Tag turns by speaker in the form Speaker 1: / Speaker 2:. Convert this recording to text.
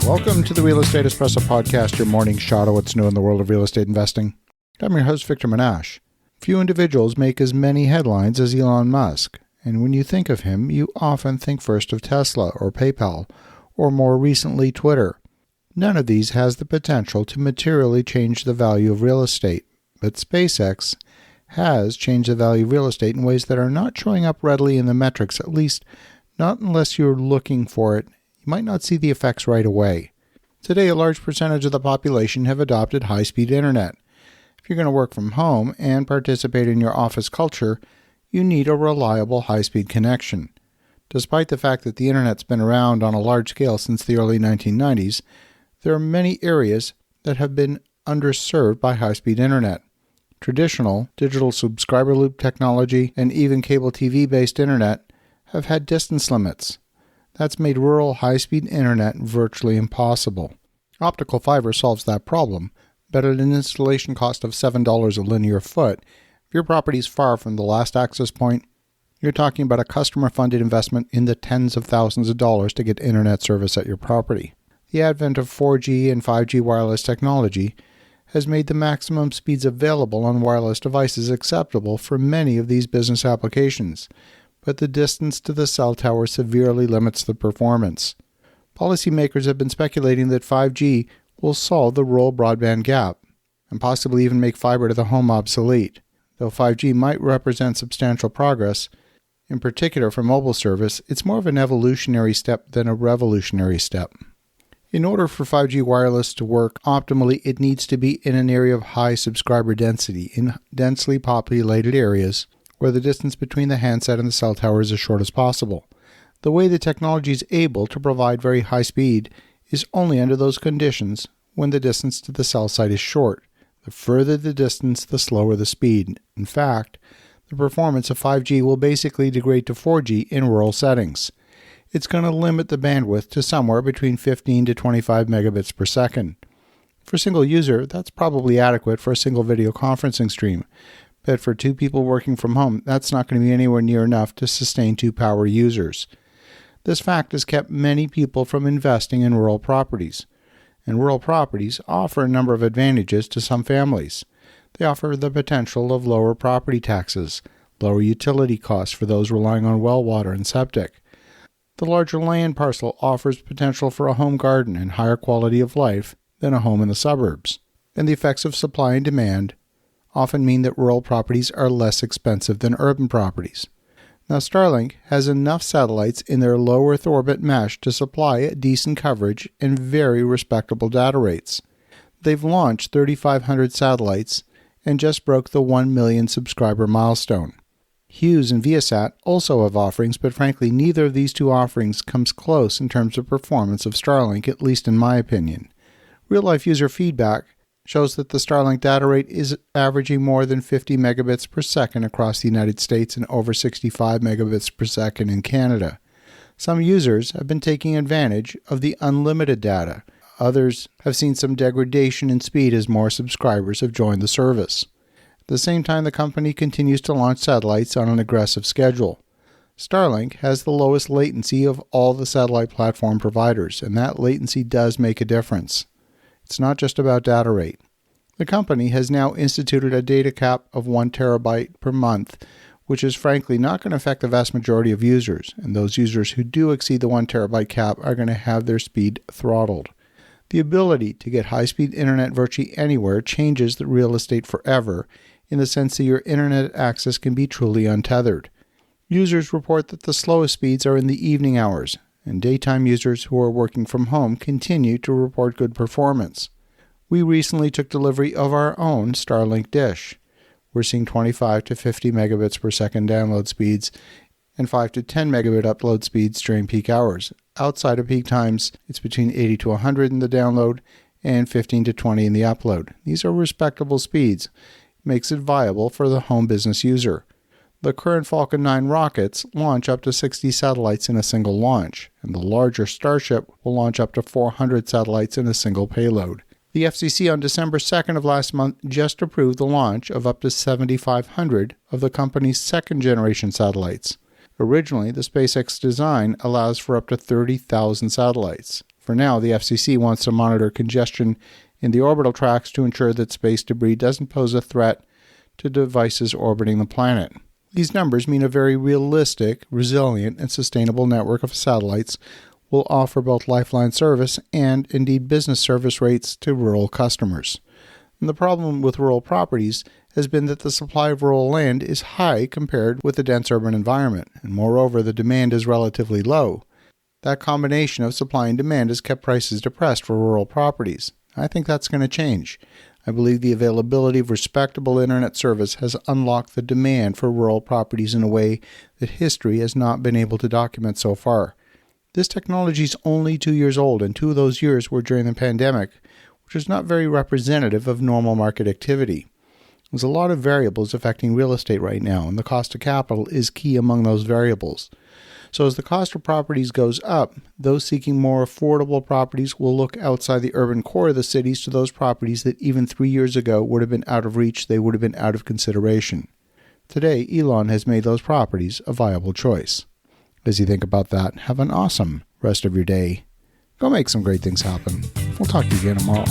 Speaker 1: Welcome to the Real Estate Espresso Podcast, your morning shot of what's new in the world of real estate investing. I'm your host, Victor Menasce. Few individuals make as many headlines as Elon Musk, and when you think of him, you often think first of Tesla or PayPal, or more recently, Twitter. None of these has the potential to materially change the value of real estate, but SpaceX has changed the value of real estate in ways that are not showing up readily in the metrics, at least not unless you're looking for it. You might not see the effects right away. Today, a large percentage of the population have adopted high-speed internet. If you're going to work from home and participate in your office culture, you need a reliable high-speed connection. Despite the fact that the internet's been around on a large scale since the early 1990s, there are many areas that have been underserved by high-speed internet. Traditional digital subscriber loop technology and even cable TV-based internet have had distance limits. That's made rural high-speed internet virtually impossible. Optical fiber solves that problem, but at an installation cost of $7 a linear foot, if your property is far from the last access point, you're talking about a customer-funded investment in the tens of thousands of dollars to get internet service at your property. The advent of 4G and 5G wireless technology has made the maximum speeds available on wireless devices acceptable for many of these business applications, but the distance to the cell tower severely limits the performance. Policymakers have been speculating that 5G will solve the rural broadband gap, and possibly even make fiber to the home obsolete. Though 5G might represent substantial progress, in particular for mobile service, it's more of an evolutionary step than a revolutionary step. In order for 5G wireless to work optimally, it needs to be in an area of high subscriber density, in densely populated areas, where the distance between the handset and the cell tower is as short as possible. The way the technology is able to provide very high speed is only under those conditions when the distance to the cell site is short. The further the distance, the slower the speed. In fact, the performance of 5G will basically degrade to 4G in rural settings. It's going to limit the bandwidth to somewhere between 15 to 25 megabits per second. For a single user, that's probably adequate for a single video conferencing stream. But for two people working from home, that's not going to be anywhere near enough to sustain two power users. This fact has kept many people from investing in rural properties. And rural properties offer a number of advantages to some families. They offer the potential of lower property taxes, lower utility costs for those relying on well water and septic. The larger land parcel offers potential for a home garden and higher quality of life than a home in the suburbs. And the effects of supply and demand often mean that rural properties are less expensive than urban properties. Now, Starlink has enough satellites in their low Earth orbit mesh to supply decent coverage and very respectable data rates. They've launched 3,500 satellites and just broke the 1 million subscriber milestone. Hughes and Viasat also have offerings, but frankly, neither of these two offerings comes close in terms of performance of Starlink, at least in my opinion. Real-life user feedback shows that the Starlink data rate is averaging more than 50 megabits per second across the United States and over 65 megabits per second in Canada. Some users have been taking advantage of the unlimited data. Others have seen some degradation in speed as more subscribers have joined the service. At the same time, the company continues to launch satellites on an aggressive schedule. Starlink has the lowest latency of all the satellite platform providers, and that latency does make a difference. It's not just about data rate. The company has now instituted a data cap of 1 terabyte per month, which is frankly not going to affect the vast majority of users, and those users who do exceed the 1 terabyte cap are going to have their speed throttled. The ability to get high-speed internet virtually anywhere changes the real estate forever, in the sense that your internet access can be truly untethered. Users report that the slowest speeds are in the evening hours, and daytime users who are working from home continue to report good performance. We recently took delivery of our own Starlink dish. We're seeing 25 to 50 megabits per second download speeds and 5 to 10 megabit upload speeds during peak hours. Outside of peak times, it's between 80 to 100 in the download and 15 to 20 in the upload. These are respectable speeds. It makes it viable for the home business user. The current Falcon 9 rockets launch up to 60 satellites in a single launch, and the larger Starship will launch up to 400 satellites in a single payload. The FCC on December 2nd of last month just approved the launch of up to 7,500 of the company's second-generation satellites. Originally, the SpaceX design allows for up to 30,000 satellites. For now, the FCC wants to monitor congestion in the orbital tracks to ensure that space debris doesn't pose a threat to devices orbiting the planet. These numbers mean a very realistic, resilient, and sustainable network of satellites will offer both lifeline service and, indeed, business service rates to rural customers. And the problem with rural properties has been that the supply of rural land is high compared with the dense urban environment, and moreover, the demand is relatively low. That combination of supply and demand has kept prices depressed for rural properties. I think that's going to change. I believe the availability of respectable internet service has unlocked the demand for rural properties in a way that history has not been able to document so far. This technology is only 2 years old, and 2 of those years were during the pandemic, which is not very representative of normal market activity. There's a lot of variables affecting real estate right now, and the cost of capital is key among those variables. So as the cost of properties goes up, those seeking more affordable properties will look outside the urban core of the cities to those properties that even 3 years ago would have been out of reach, they would have been out of consideration. Today, Elon has made those properties a viable choice. As you think about that, have an awesome rest of your day. Go make some great things happen. We'll talk to you again tomorrow.